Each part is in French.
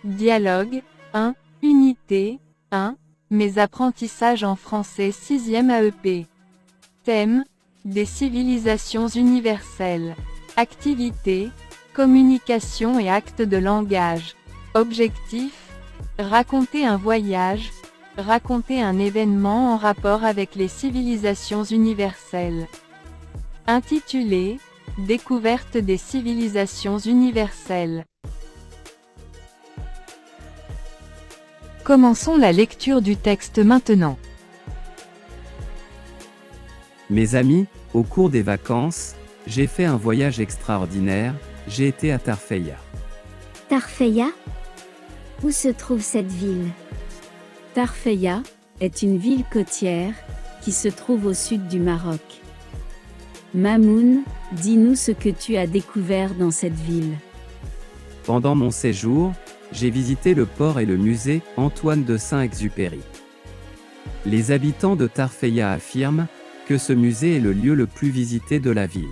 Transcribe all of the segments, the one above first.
Dialogue 1, Unité 1, Mes apprentissages en français 6e AEP. Thème, des civilisations universelles. Activité, communication et actes de langage. Objectif, raconter un voyage, raconter un événement en rapport avec les civilisations universelles. Intitulé, Découverte des civilisations universelles. Commençons la lecture du texte maintenant. Mes amis, au cours des vacances, j'ai fait un voyage extraordinaire, j'ai été à Tarfaya. Tarfaya? Où se trouve cette ville? Tarfaya est une ville côtière qui se trouve au sud du Maroc. Mamoun, dis-nous ce que tu as découvert dans cette ville. Pendant mon séjour, j'ai visité le port et le musée Antoine de Saint-Exupéry. Les habitants de Tarfaya affirment que ce musée est le lieu le plus visité de la ville.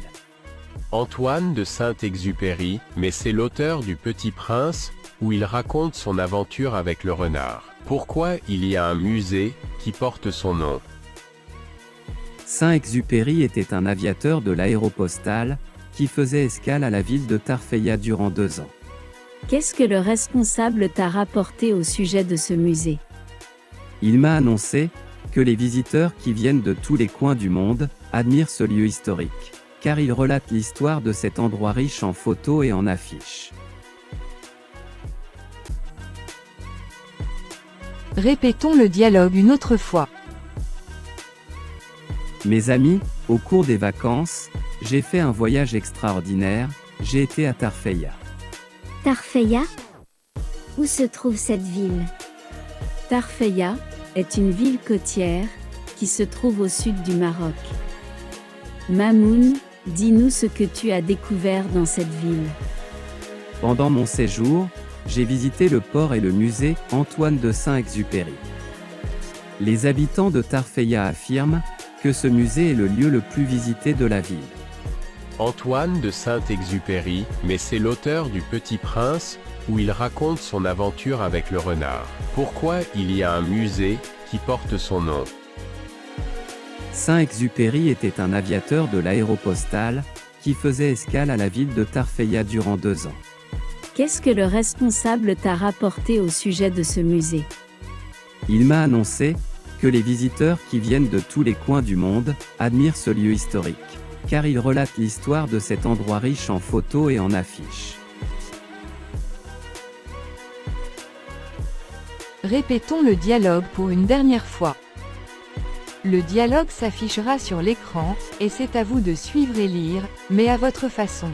Antoine de Saint-Exupéry, mais c'est l'auteur du Petit Prince, où il raconte son aventure avec le renard. Pourquoi il y a un musée qui porte son nom? Saint-Exupéry était un aviateur de l'aéropostale qui faisait escale à la ville de Tarfaya durant 2 ans. Qu'est-ce que le responsable t'a rapporté au sujet de ce musée? Il m'a annoncé que les visiteurs qui viennent de tous les coins du monde admirent ce lieu historique, car il relate l'histoire de cet endroit riche en photos et en affiches. Répétons le dialogue une autre fois. Mes amis, au cours des vacances, j'ai fait un voyage extraordinaire, j'ai été à Tarfaya. Tarfaya? Où se trouve cette ville? Tarfaya est une ville côtière qui se trouve au sud du Maroc. Mamoun, dis-nous ce que tu as découvert dans cette ville. Pendant mon séjour, j'ai visité le port et le musée Antoine de Saint-Exupéry. Les habitants de Tarfaya affirment que ce musée est le lieu le plus visité de la ville. Antoine de Saint-Exupéry, mais c'est l'auteur du Petit Prince, où il raconte son aventure avec le renard. Pourquoi il y a un musée qui porte son nom? Saint-Exupéry était un aviateur de l'aéropostale qui faisait escale à la ville de Tarfaya durant 2 ans. Qu'est-ce que le responsable t'a rapporté au sujet de ce musée? Il m'a annoncé que les visiteurs qui viennent de tous les coins du monde admirent ce lieu historique, car il relate l'histoire de cet endroit riche en photos et en affiches. Répétons le dialogue pour une dernière fois. Le dialogue s'affichera sur l'écran, et c'est à vous de suivre et lire, mais à votre façon.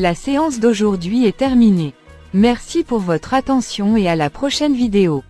La séance d'aujourd'hui est terminée. Merci pour votre attention et à la prochaine vidéo.